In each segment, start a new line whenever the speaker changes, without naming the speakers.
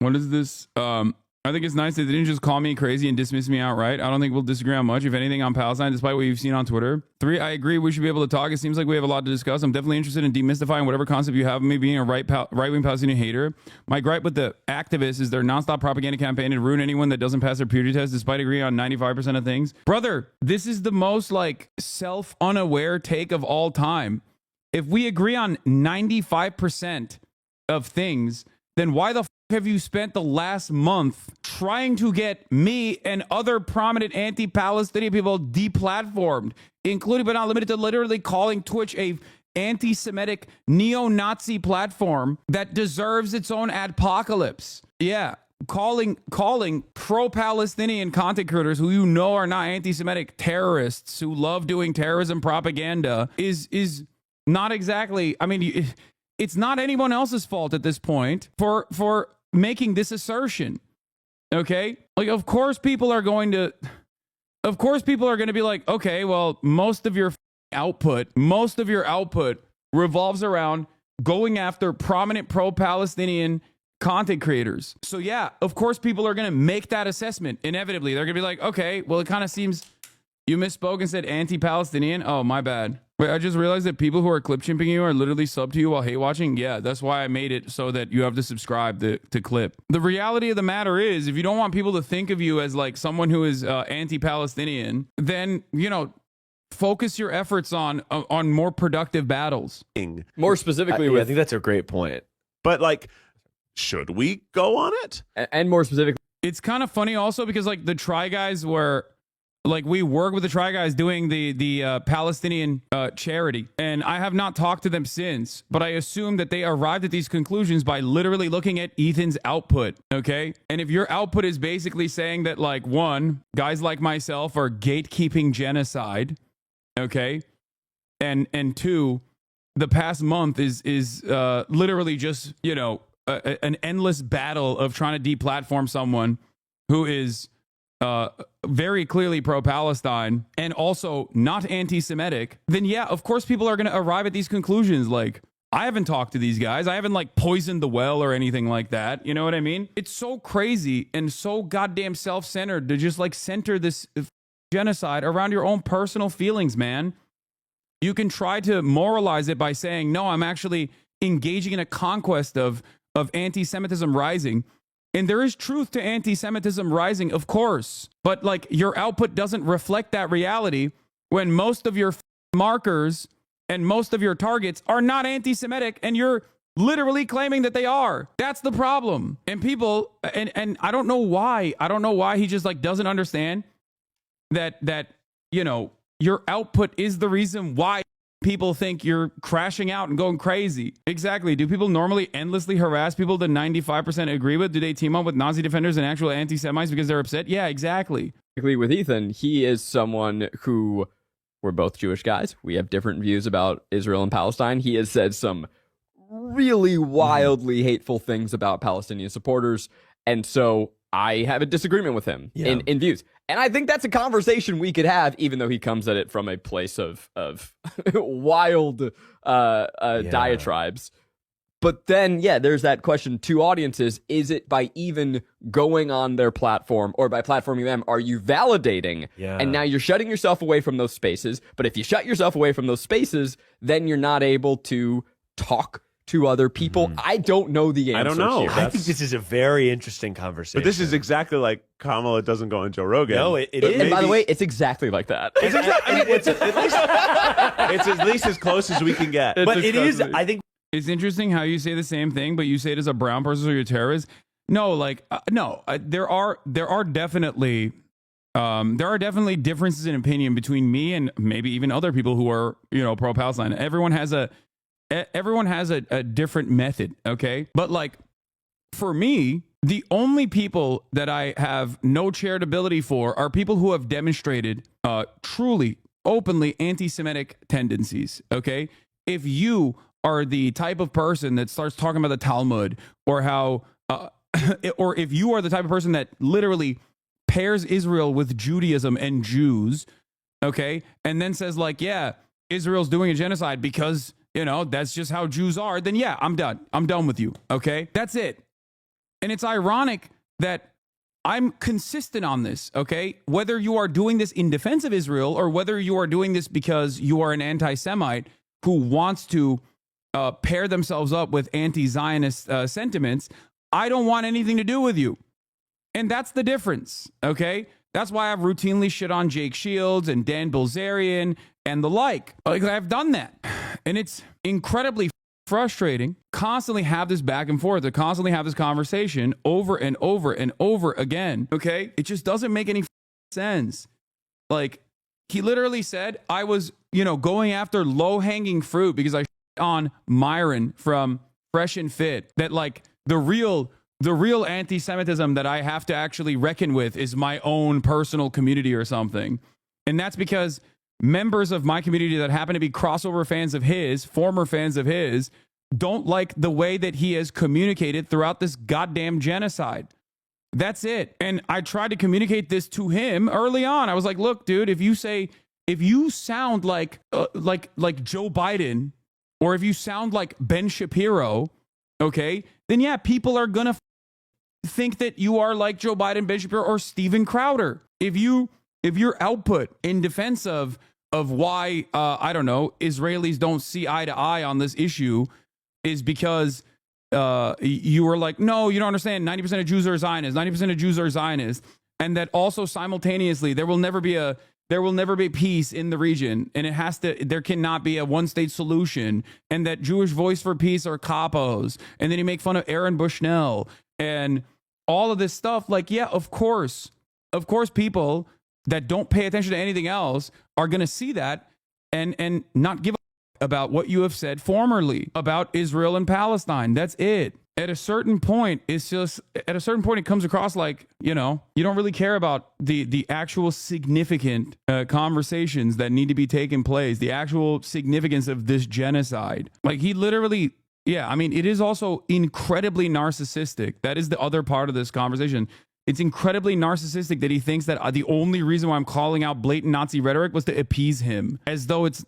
What is this? I think it's nice that they didn't just call me crazy and dismiss me outright. I don't think we'll disagree on much, if anything, on Palestine, despite what you've seen on Twitter. 3, I agree we should be able to talk. It seems like we have a lot to discuss. I'm definitely interested in demystifying whatever concept you have of me being a right-wing Palestinian hater. My gripe with the activists is their nonstop propaganda campaign to ruin anyone that doesn't pass their purity test, despite agreeing on 95% of things. Brother, this is the most like self-unaware take of all time. If we agree on 95% of things, then why the have you spent the last month trying to get me and other prominent anti-Palestinian people deplatformed, including but not limited to literally calling Twitch a anti-Semitic neo-Nazi platform that deserves its own adpocalypse? Yeah, calling pro-Palestinian content creators who you know are not anti-Semitic terrorists who love doing terrorism propaganda is not exactly, I mean, it's not anyone else's fault at this point for making this assertion. Okay? Like, of course people are going to be like, okay, well, most of your output revolves around going after prominent pro-Palestinian content creators. So yeah, of course people are going to make that assessment. Inevitably, they're going to be like, okay, well, it kind of seems you misspoke and said anti-Palestinian. Oh, my bad. Wait, I just realized that people who are clip chimping you are literally sub to you while hate watching. Yeah, that's why I made it so that you have to subscribe to clip. The reality of the matter is, if you don't want people to think of you as like someone who is anti-Palestinian, then, focus your efforts on more productive battles.
More specifically,
I think that's a great point. But like, should we go on it?
And more specifically,
it's kind of funny also because like the Try Guys were like, we work with the Try Guys doing the Palestinian charity, and I have not talked to them since, but I assume that they arrived at these conclusions by literally looking at Ethan's output, okay? And if your output is basically saying that, like, 1, guys like myself are gatekeeping genocide, okay? And 2, the past month is literally just, an endless battle of trying to deplatform someone who is very clearly pro-Palestine and also not anti-Semitic, then yeah, of course people are going to arrive at these conclusions. Like, I haven't talked to these guys. I haven't like poisoned the well or anything like that. You know what I mean? It's so crazy and so goddamn self-centered to just like center this genocide around your own personal feelings, man. You can try to moralize it by saying, no, I'm actually engaging in a conquest of anti-Semitism rising. And there is truth to anti-Semitism rising, of course. But like, your output doesn't reflect that reality when most of your markers and most of your targets are not anti-Semitic, and you're literally claiming that they are. That's the problem. And people, and I don't know why. I don't know why he just like doesn't understand that your output is the reason why people think you're crashing out and going crazy. Exactly. Do people normally endlessly harass people that 95% agree with? Do they team up with Nazi defenders and actual anti-Semites because they're upset? Yeah, exactly.
With Ethan, he is someone who, we're both Jewish guys. We have different views about Israel and Palestine. He has said some really wildly hateful things about Palestinian supporters. And so I have a disagreement with him in views. And I think that's a conversation we could have, even though he comes at it from a place of wild diatribes. But then, yeah, there's that question to audiences. Is it by even going on their platform or by platforming them, are you validating?
Yeah.
And now you're shutting yourself away from those spaces. But if you shut yourself away from those spaces, then you're not able to talk to other people. Mm-hmm. I don't know the answer.
I don't know.
Here.
I think this is a very interesting conversation.
But this is exactly like Kamala doesn't go on Joe Rogan.
No, it
is. And by the way, it's exactly like that.
It's at least as close as we can get. But it is, I think.
It's interesting how you say the same thing, but you say it as a brown person, so you're a terrorist. No, like, there are definitely differences in opinion between me and maybe even other people who are, pro-Palestine. Everyone has a different method, okay? But like, for me, the only people that I have no charitability for are people who have demonstrated truly, openly anti-Semitic tendencies, okay? If you are the type of person that starts talking about the Talmud, or how, or if you are the type of person that literally pairs Israel with Judaism and Jews, okay, and then says like, yeah, Israel's doing a genocide because, that's just how Jews are, then yeah, I'm done. I'm done with you, okay? That's it. And it's ironic that I'm consistent on this, okay? Whether you are doing this in defense of Israel or whether you are doing this because you are an anti-Semite who wants to pair themselves up with anti-Zionist sentiments, I don't want anything to do with you. And that's the difference, okay? That's why I've routinely shit on Jake Shields and Dan Bilzerian and the like. Like, I've done that. And it's incredibly frustrating. Constantly have this back and forth. To constantly have this conversation over and over and over again, okay? It just doesn't make any sense. Like, he literally said I was, going after low-hanging fruit because I shit on Myron from Fresh and Fit. That, like, the real anti-Semitism that I have to actually reckon with is my own personal community or something. And that's because members of my community that happen to be crossover fans of his, former fans of his, don't like the way that he has communicated throughout this goddamn genocide. That's it. And I tried to communicate this to him early on. I was like, look, dude, if you sound like Joe Biden, or if you sound like Ben Shapiro, okay, then yeah, people are gonna think that you are like Joe Biden, Ben Shapiro, or Steven Crowder. If your output in defense of why I don't know, Israelis don't see eye to eye on this issue is because you were like, no, you don't understand. 90% of Jews are Zionists. 90% of Jews are Zionists, and that also simultaneously there will never be peace in the region, and there cannot be a one-state solution, and that Jewish Voice for Peace are capos, and then you make fun of Aaron Bushnell and all of this stuff. Like, yeah, of course, people that don't pay attention to anything else are going to see that and not give a about what you have said formerly about Israel and Palestine. That's it. At a certain point, it comes across like, you don't really care about the actual significant conversations that need to be taking place, the actual significance of this genocide. Like, he literally, it is also incredibly narcissistic. That is the other part of this conversation. It's incredibly narcissistic that he thinks that the only reason why I'm calling out blatant Nazi rhetoric was to appease him, as though it's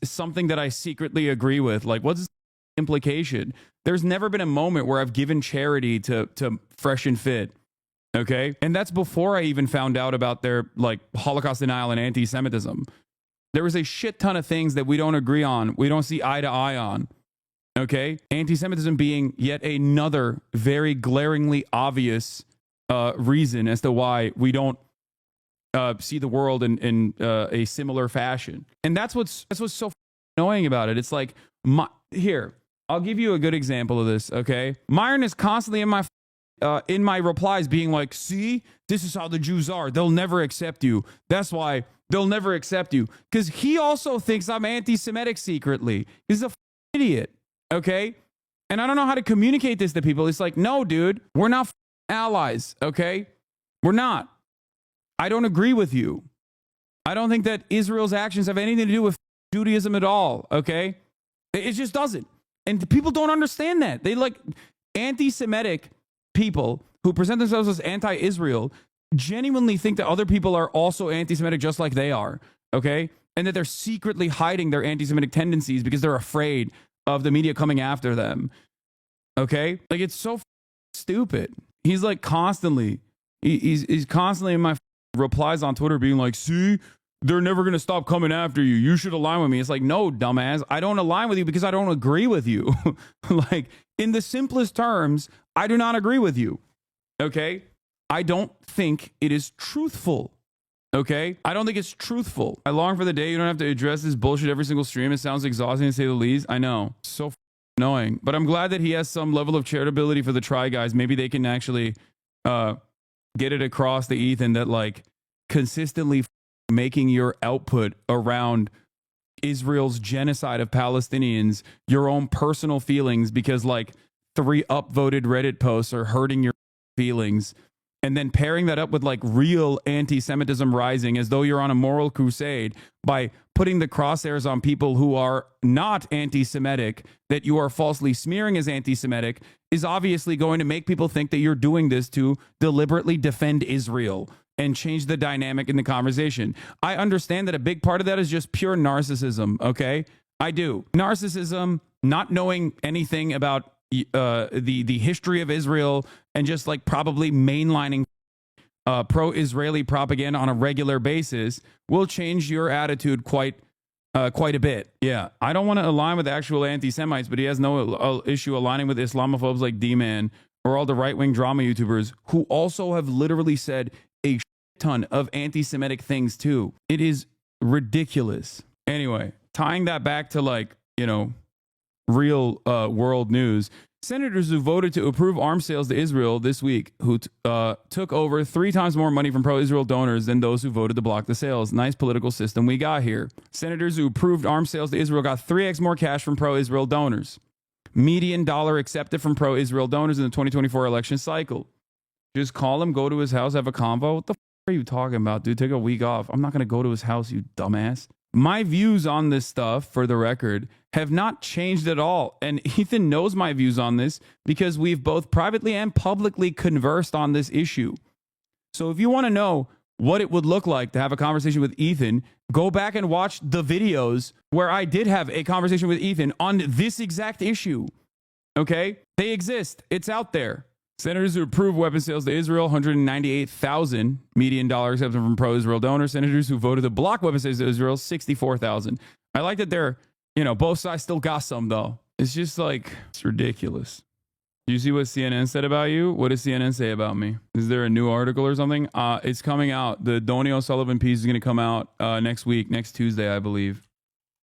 something that I secretly agree with. Like, what's the implication? There's never been a moment where I've given charity to Fresh and Fit, okay? And that's before I even found out about their, like, Holocaust denial and anti-Semitism. There was a shit ton of things that we don't agree on, we don't see eye to eye on, okay? Anti-Semitism being yet another very glaringly obvious reason as to why we don't see the world in a similar fashion. And that's what's so annoying about it. It's like, here, I'll give you a good example of this, okay? Myron is constantly in my replies being like, see, this is how the Jews are. They'll never accept you. That's why they'll never accept you. Because he also thinks I'm anti-Semitic secretly. He's a idiot, okay? And I don't know how to communicate this to people. It's like, no, dude, we're not allies, okay? We're not. I don't agree with you. I don't think that Israel's actions have anything to do with Judaism at all, okay? It just doesn't. And people don't understand that. They like anti-Semitic people who present themselves as anti-Israel genuinely think that other people are also anti-Semitic just like they are, okay? And that they're secretly hiding their anti-Semitic tendencies because they're afraid of the media coming after them, okay? Like, it's so stupid. He's like constantly, he's constantly in my replies on Twitter being like, see, they're never going to stop coming after you. You should align with me. It's like, no, dumbass. I don't align with you because I don't agree with you. Like, in the simplest terms, I do not agree with you. Okay? I don't think it is truthful. Okay? I don't think it's truthful. I long for the day you don't have to address this bullshit every single stream. It sounds exhausting to say the least. I know. So annoying. But I'm glad that he has some level of charitability for the Try Guys. Maybe they can actually get it across to Ethan that, like, consistently making your output around Israel's genocide of Palestinians your own personal feelings because, like, 3 upvoted Reddit posts are hurting your feelings, and then pairing that up with, like, real anti-Semitism rising as though you're on a moral crusade by putting the crosshairs on people who are not anti-Semitic that you are falsely smearing as anti-Semitic is obviously going to make people think that you're doing this to deliberately defend Israel and change the dynamic in the conversation. I understand that a big part of that is just pure narcissism, okay? I do. Narcissism, not knowing anything about the history of Israel, and just like probably mainlining pro-Israeli propaganda on a regular basis will change your attitude quite a bit. Yeah, I don't want to align with actual anti-Semites, but he has no issue aligning with Islamophobes like D-Man or all the right-wing drama YouTubers who also have literally said a ton of anti-Semitic things too. It is ridiculous. Anyway, tying that back to like, you know, real world news, senators who voted to approve arms sales to Israel this week, who took over 3 times more money from pro-Israel donors than those who voted to block the sales. Nice political system we got here. Senators who approved arms sales to Israel got 3x more cash from pro-Israel donors. Median dollar accepted from pro-Israel donors in the 2024 election cycle. Just call him, go to his house, have a convo. What the are you talking about, dude? Take a week off. I'm not going to go to his house, you dumbass. My views on this stuff, for the record, have not changed at all. And Ethan knows my views on this because we've both privately and publicly conversed on this issue. So if you want to know what it would look like to have a conversation with Ethan, go back and watch the videos where I did have a conversation with Ethan on this exact issue. Okay? They exist. It's out there. Senators who approve weapons sales to Israel, 198,000 median dollar accepted from pro-Israel donors. Senators who voted to block weapons sales to Israel, 64,000. I like that they're, you know, both sides still got some, though. It's just like, it's ridiculous. Do you see what CNN said about you? What does CNN say about me? Is there a new article or something? It's coming out. The Donny O'Sullivan piece is going to come out next week, next Tuesday, I believe.